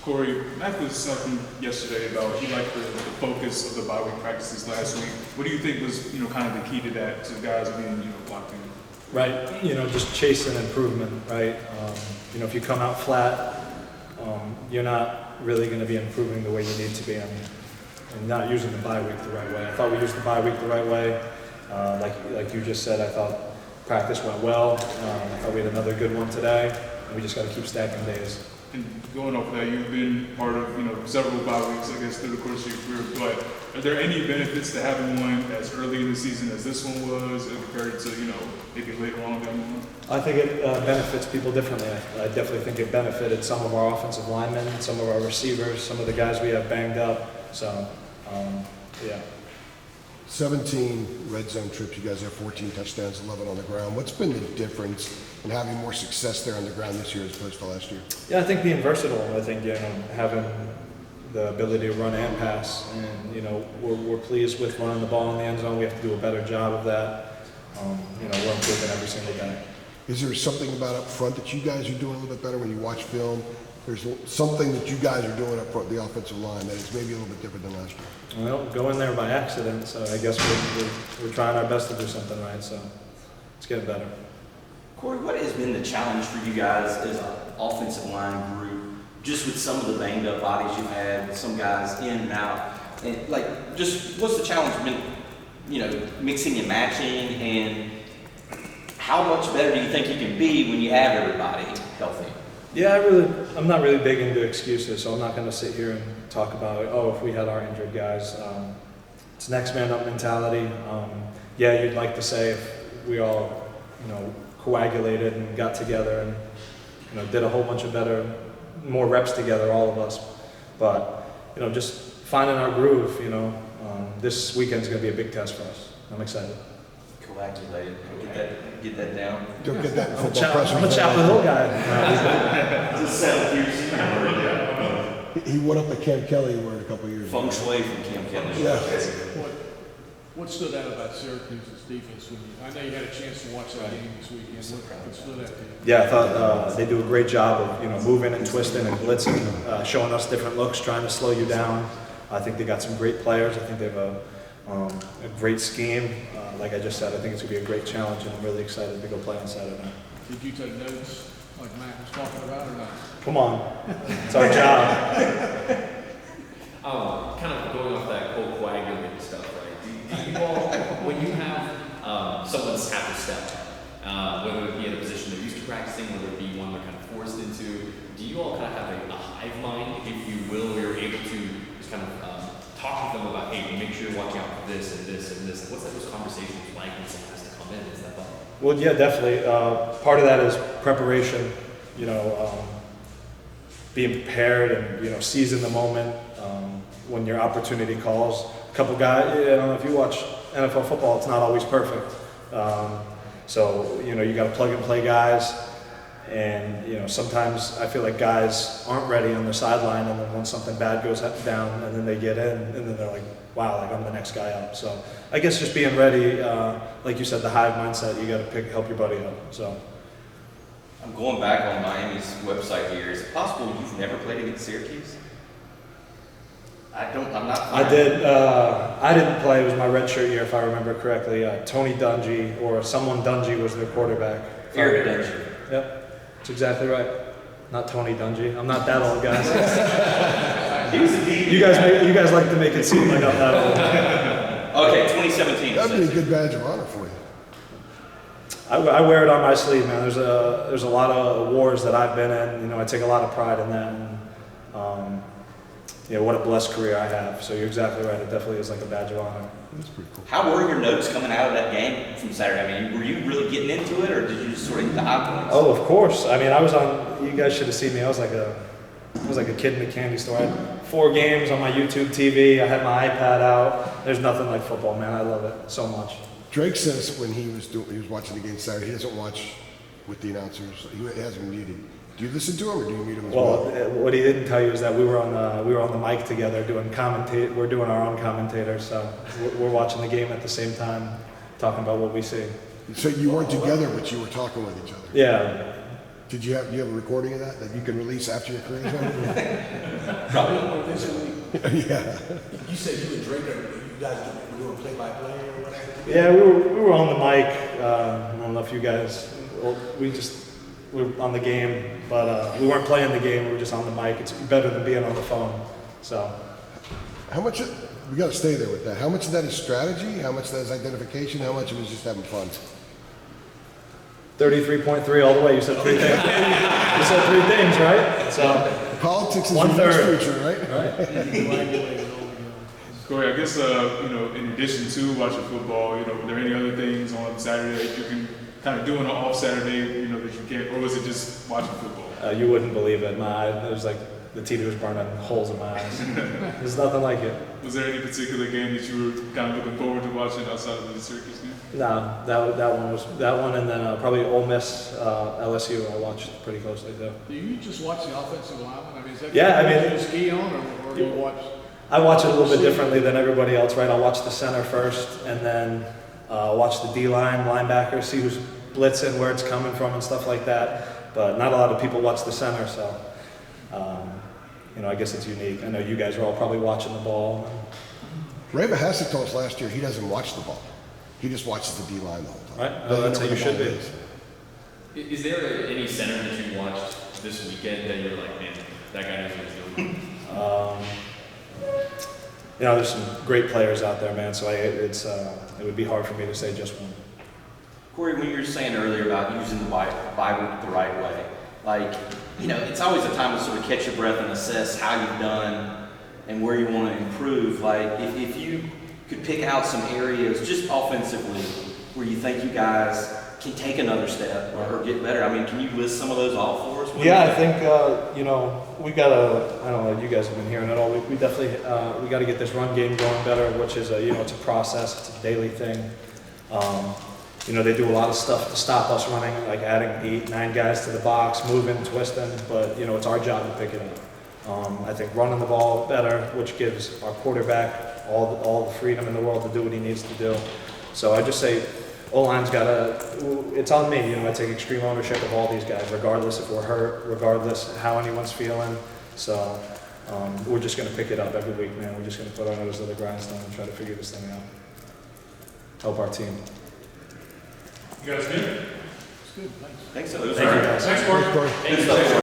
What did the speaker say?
Corey, Mac was talking yesterday about he liked the focus of the bye week practices last week. What do you think was, kind of the key to that, to guys being, locked in? Right, just chasing improvement, right? If you come out flat, you're not really going to be improving the way you need to be. And not using the bye week the right way. I thought we used the bye week the right way. Like you just said, I thought practice went well. I thought we had another good one today. And we just got to keep stacking days. And going off of that, you've been part of, several bye weeks, I guess, through the course of your career. But are there any benefits to having one as early in the season as this one was, compared to, maybe later on down the line? I think it benefits people differently. I definitely think it benefited some of our offensive linemen, some of our receivers, some of the guys we have banged up. So, yeah. 17 red zone trips. You guys have 14 touchdowns, 11 on the ground. What's been the difference in having more success there on the ground this year as opposed to last year? Yeah, I think being versatile. I think having the ability to run and pass, and we're pleased with running the ball in the end zone. We have to do a better job of that. We're improving every single day. Is there something about up front that you guys are doing a little bit better when you watch film? There's something that you guys are doing up front, the offensive line, that is maybe a little bit different than last year. Well, go in there by accident, so I guess we're trying our best to do something right, so it's getting better. Corey, what has been the challenge for you guys as an offensive line group, just with some of the banged up bodies you've had, with some guys in and out, and just what's the challenge been, mixing and matching, and how much better do you think you can be when you have everybody healthy? Yeah, I'm not really big into excuses, so I'm not going to sit here and talk about, if we had our injured guys. It's next man up mentality. Yeah, you'd like to say if we all, coagulated and got together and, did a whole bunch of more reps together, all of us. But, just finding our groove, this weekend's going to be a big test for us. I'm excited. Coagulated. Get that down. Don't get that in football pressure. I'm a Chapel Hill guy. It's a Syracuse. He went up to Cam Kelly word a couple years ago. Feng Shui from Cam Kelly. Yeah. What stood out about Syracuse's defense? I know you had a chance to watch that game this weekend. What stood out to you? Yeah, I thought they do a great job of moving and twisting and blitzing, showing us different looks, trying to slow you down. I think they got some great players. I think they have a great scheme. Like I just said, I think it's going to be a great challenge, and I'm really excited to go play on Saturday. Did you take notes like Matt was talking about or not? Come on. It's our job. Kind of going off that whole coagulating stuff, right? Do you all, when you have someone's have to step, whether it be in a position they're used to practicing, whether it be one they're kind of forced into, do you all kind of have a hive mind, if you will, where you're able to just kind of talk to them about, hey, make sure you're watching out for this and this and this? What's those conversations like when someone has to come in? Is that fun? Well, yeah, definitely. Part of that is preparation, being prepared and, seizing the moment when your opportunity calls. A couple guys, I don't know if you watch NFL football, it's not always perfect. So, you got to plug and play guys. And, sometimes I feel like guys aren't ready on the sideline, and then when something bad goes down, and then they get in, and then they're like, wow, I'm the next guy up. So I guess just being ready, like you said, the hive mindset, you got to help your buddy up. So I'm going back on Miami's website here. Is it possible you've never played against Syracuse? I'm not. I did. I didn't play. It was my redshirt year, if I remember correctly. Tony Dungy or someone Dungy was their quarterback. Eric Dungy. Yep, that's exactly right. Not Tony Dungy. I'm not that old, guys. He was a D. You guys like to make it seem like I'm that old. Okay, 2017. That'd be a good badge of honor for you. I wear it on my sleeve, man. There's a lot of wars that I've been in. I take a lot of pride in that. And, what a blessed career I have. So you're exactly right. It definitely is like a badge of honor. That's pretty cool. How were your notes coming out of that game from Saturday? I mean, were you really getting into it, or did you just sort of hit the high points? Oh, of course. I mean, I was on. You guys should have seen me. I was like a kid in a candy store. I had 4 games on my YouTube TV. I had my iPad out. There's nothing like football, man. I love it so much. Drake says when he was watching the game Saturday, he doesn't watch with the announcers. He has them muted. Do you listen to him, or do you mute him as well? What he didn't tell you is that we were on the mic together doing commentate. We're doing our own commentators, so we're watching the game at the same time, talking about what we see. So you weren't together, but you were talking with each other. Yeah, Do you have a recording of that you can release after your career is over? Probably. Yeah. You said you and Drake, you guys were doing play-by-play or whatever? Yeah, we were on the mic. I don't know if you guys, we were on the game, but we weren't playing the game. We were just on the mic. It's better than being on the phone. So, How much, we got to stay there with that. How much of that is strategy? How much of that is identification? How much of it is just having fun? 33.3 all the way. You said three things. You said three things, right? So, Politics is One the next third. future, right? Corey, I guess, in addition to watching football, are there any other things on Saturday that you can kind of do on an off Saturday, that you can't, or was it just watching football? you wouldn't believe it. My eyes, it was like the TV was burning holes in my eyes. There's nothing like it. Was there any particular game that you were kind of looking forward to watching outside of the Syracuse game? No, that one, and then probably Ole Miss, LSU. I watched pretty closely too. Do you just watch the offensive lineman? I mean, is that Yeah, I what mean- you ski on, or do you watch? I watch it a little bit differently than everybody else, right? I'll watch the center first, and then watch the D-line, linebacker, see who's blitzing, where it's coming from, and stuff like that. But not a lot of people watch the center, so I guess it's unique. I know you guys are all probably watching the ball. Ray Bahasek told us last year he doesn't watch the ball. He just watches the D-line the whole time. Right? Doesn't That's know how where you the should ball be. is. Is there any center that you watched this weekend that you're like, man, that guy knows what he's doing? There's some great players out there, man. So it would be hard for me to say just one. Corey, when you were saying earlier about using the Bible the right way, it's always a time to sort of catch your breath and assess how you've done and where you want to improve. If you could pick out some areas just offensively where you think you guys can take another step or get better, can you list some of those off for us? Yeah, I think, we got to, I don't know, you guys have been hearing it all week. We definitely, we got to get this run game going better, which is, it's a process, it's a daily thing. They do a lot of stuff to stop us running, like adding 8, 9 guys to the box, moving, twisting, but, it's our job to pick it up. I think running the ball better, which gives our quarterback all the freedom in the world to do what he needs to do. So I just say, O-line's it's on me, I take extreme ownership of all these guys, regardless if we're hurt, regardless how anyone's feeling. So we're just going to pick it up every week, man. We're just going to put our nose to the grindstone and try to figure this thing out. Help our team. You guys good? It's good, thanks. Thanks so. Thank you, guys. Thanks, Corey. Corey. Thanks,